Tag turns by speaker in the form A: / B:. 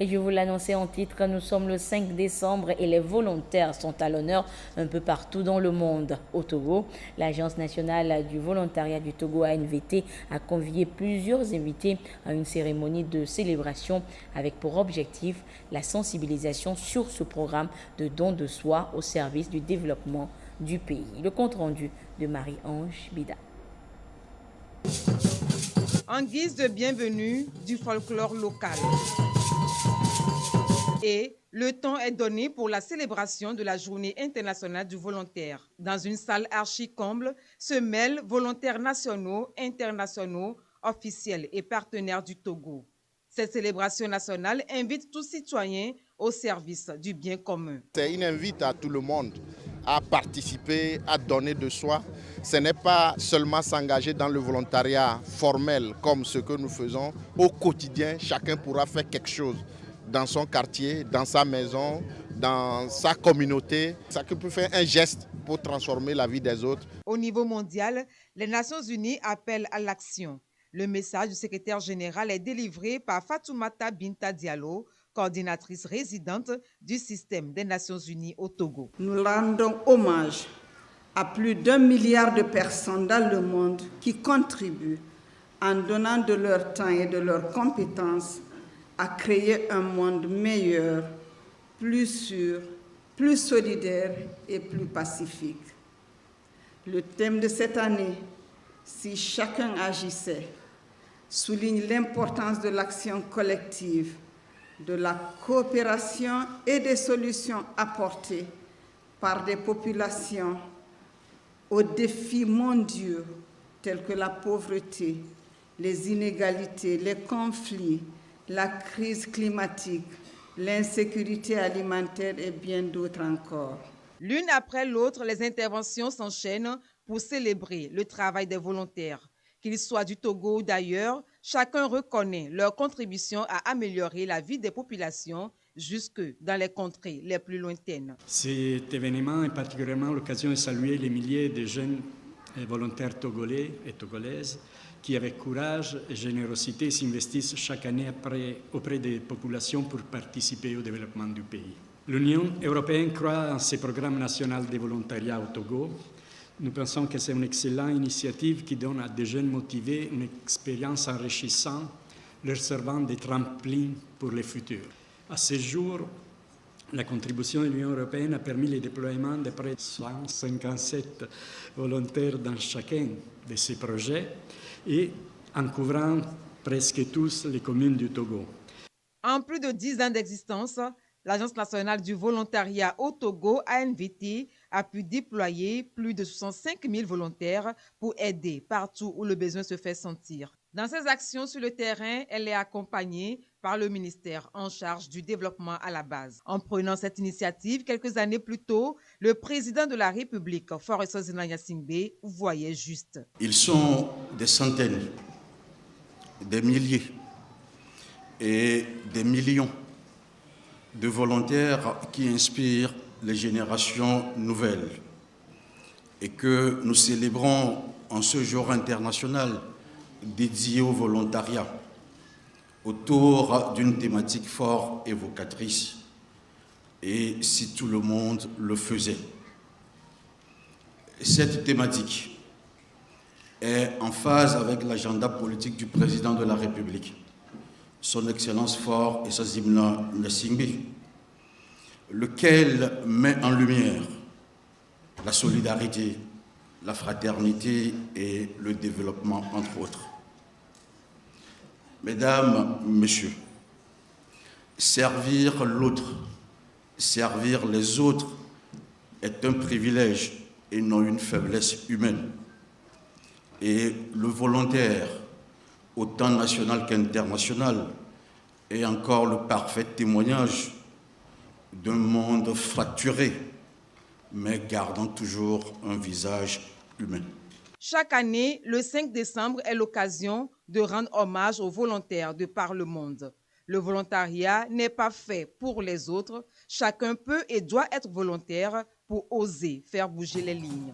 A: Et je vous l'annonçais en titre, nous sommes le 5 décembre et les volontaires sont à l'honneur un peu partout dans le monde. Au Togo, l'Agence nationale du volontariat du Togo ANVT a convié plusieurs invités à une cérémonie de célébration avec pour objectif la sensibilisation sur ce programme de don de soi au service du développement du pays. Le compte rendu de Marie-Ange Bida.
B: En guise de bienvenue du folklore local. Et le temps est donné pour la célébration de la Journée internationale du volontaire. Dans une salle archi-comble se mêlent volontaires nationaux, internationaux, officiels et partenaires du Togo. Cette célébration nationale invite tout citoyen au service du bien commun.
C: C'est une invite à tout le monde à participer, à donner de soi. Ce n'est pas seulement s'engager dans le volontariat formel comme ce que nous faisons. Au quotidien, chacun pourra faire quelque chose dans son quartier, dans sa maison, dans sa communauté. Chacun peut faire un geste pour transformer la vie des autres.
B: Au niveau mondial, les Nations Unies appellent à l'action. Le message du secrétaire général est délivré par Fatoumata Binta Diallo, coordinatrice résidente du système des Nations Unies au Togo.
D: Nous rendons hommage à plus d'1 milliard de personnes dans le monde qui contribuent en donnant de leur temps et de leurs compétences à créer un monde meilleur, plus sûr, plus solidaire et plus pacifique. Le thème de cette année, si chacun agissait, souligne l'importance de l'action collective, de la coopération et des solutions apportées par des populations aux défis mondiaux tels que la pauvreté, les inégalités, les conflits, la crise climatique, l'insécurité alimentaire et bien d'autres encore.
B: L'une après l'autre, les interventions s'enchaînent pour célébrer le travail des volontaires. Qu'ils soient du Togo ou d'ailleurs, chacun reconnaît leur contribution à améliorer la vie des populations jusque dans les contrées les plus lointaines.
E: Cet événement est particulièrement l'occasion de saluer les milliers de jeunes volontaires togolais et togolaises qui, avec courage et générosité, s'investissent chaque année auprès des populations pour participer au développement du pays. L'Union européenne croit en ce programme national de volontariat au Togo. Nous pensons que c'est une excellente initiative qui donne à des jeunes motivés une expérience enrichissante, leur servant de tremplin pour le futur. À ce jour, la contribution de l'Union européenne a permis le déploiement de près de 157 volontaires dans chacun de ces projets et en couvrant presque tous les communes du Togo.
B: En plus de 10 ans d'existence, l'Agence nationale du volontariat au Togo, ANVT, a pu déployer plus de 65 000 volontaires pour aider partout où le besoin se fait sentir. Dans ses actions sur le terrain, elle est accompagnée par le ministère en charge du développement à la base. En prenant cette initiative, quelques années plus tôt, le président de la République, Faure Sozina-Gnassingbé, voyait juste.
F: Ils sont des centaines, des milliers et des millions de volontaires qui inspirent les générations nouvelles et que nous célébrons en ce jour international dédié au volontariat autour d'une thématique fort évocatrice et si tout le monde le faisait. Cette thématique est en phase avec l'agenda politique du président de la République, Son Excellence Faure Sozina-Gnassingbé, lequel met en lumière la solidarité, la fraternité et le développement, entre autres. Mesdames, Messieurs, servir l'autre, servir les autres est un privilège et non une faiblesse humaine. Et le volontaire, autant national qu'international, est encore le parfait témoignage d'un monde fracturé, mais gardant toujours un visage humain.
B: Chaque année, le 5 décembre est l'occasion de rendre hommage aux volontaires de par le monde. Le volontariat n'est pas fait pour les autres. Chacun peut et doit être volontaire pour oser faire bouger les lignes.